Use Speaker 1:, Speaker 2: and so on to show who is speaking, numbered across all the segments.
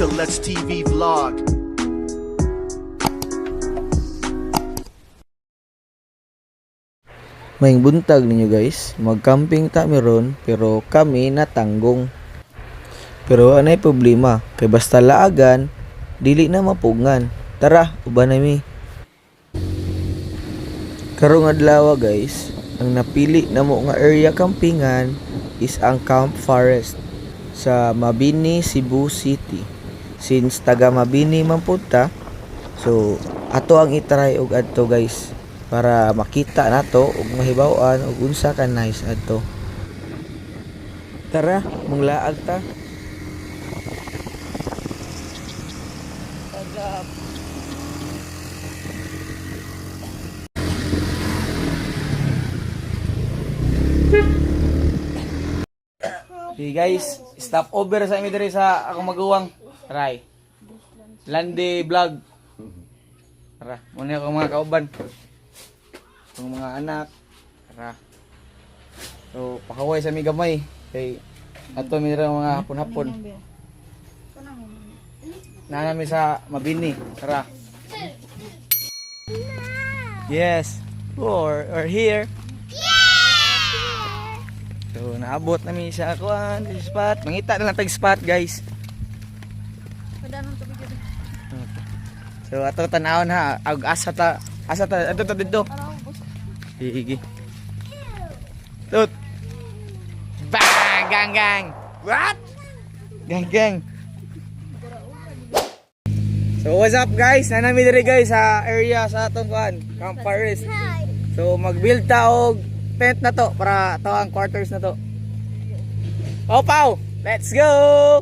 Speaker 1: to Let's TV Vlog.
Speaker 2: May buntag ninyo guys, mag-camping ta meron pero kami natanggong. Pero anay problema, kay basta laagan, dili na mapugngan. Tara, uban na mi. Karong adlaw guys, ang napili na mo nga area campingan is ang Camp Forest sa Mabini, Cebu City. Since taga Mabini man punta, so ato ang itry og adto guys para makita nato ug mahibaw-an og unsa ka nice adto. Tara, munglaag ta. Okay guys, stop over sa imi diri sa akong maguwang. Try. Landi vlog. Tara, muna akong mga kauban. Akong mga anak. Tara. So, pakaway sa mi gamay. Kay ato mi diri mga hapon-hapon. Nanami sa Mabini. Tara. Yes. Or here. So, naabot namin sa akuan, sa spot. Mangita na lang tag-spot, guys. So, ato tanawon ha. Asa ta, ato ta dito. Sige. Tut. Bang, gang, gang. What? Gang, gang. So, what's up, guys? Nanami diri guys sa area sa atong kuan, Camp Forest. So, mag-build ta og tent na to para to ang quarters na to. Opaw, let's go.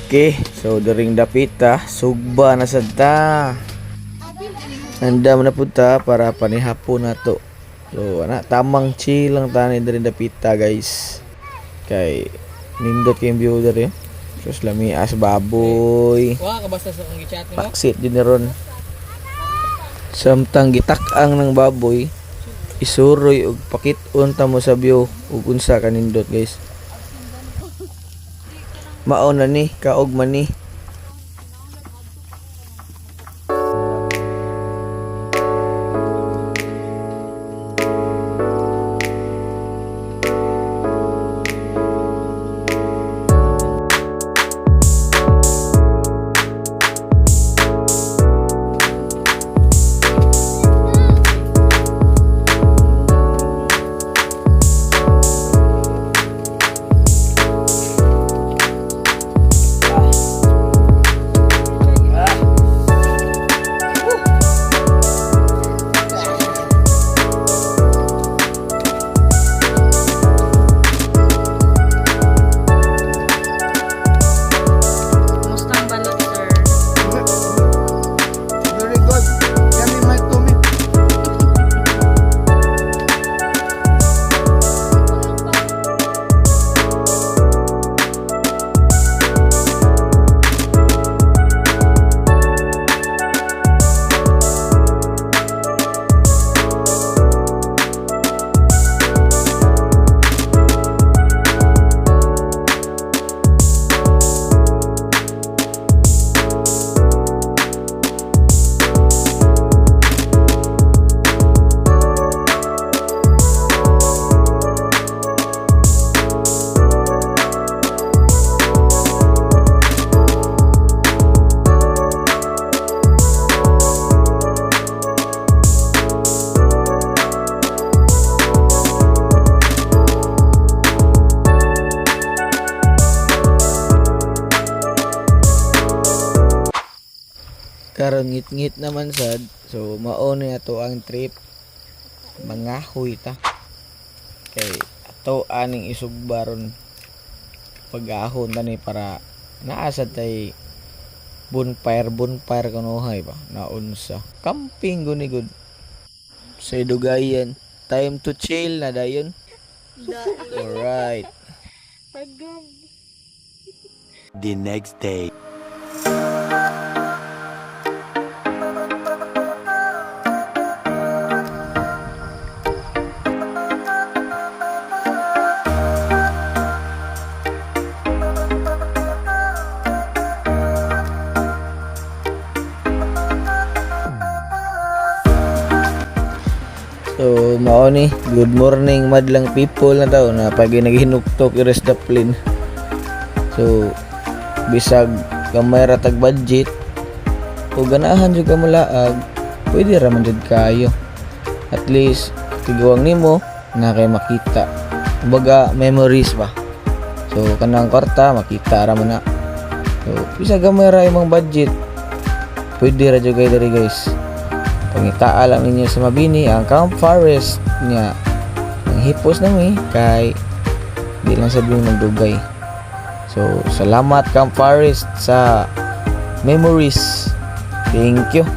Speaker 2: Okay. So, during dapita, sugba na sad ta. Handa na punta para panihapon na to. So, tamang chill lang tani during dapita, guys. Kay, nindot kayong view dari. Sus, lami as baboy. Paksit din ron. Samtang gitak-ang ng baboy, isuroy og pakit-on ta mo sa view ug unsa ka nindot, guys. Mao na ni kaog man ni. Karon ngit-ngit naman sad. So mao ni ato ang trip. Mangahoy ta. Kay ato aning isugbaron pag-ahon tani para naasad tay bonfire kanuhay ba naunsa camping guni good sa Dugayan. Time to chill na dayon. Alright.
Speaker 1: The next day.
Speaker 2: So mao ni good morning madlang people na tao na pag naghinuktok i-rest the plane. So bisag gamay ra tag budget o ganahan jud ka mulaag pwede ra man jud kayo. At least tiguang nimo na kay makita. Kumbaga memories ba. So kanang kwarta makita ra man na. So bisag gamay ra imong budget pwede ra jud kayo diri guys. Pangitaa lang ninyo sa Mabini ang Camp Forest niya. Ang hipos na mi kay di lang sabihin ng dugay. So salamat Camp Forest sa memories. Thank you.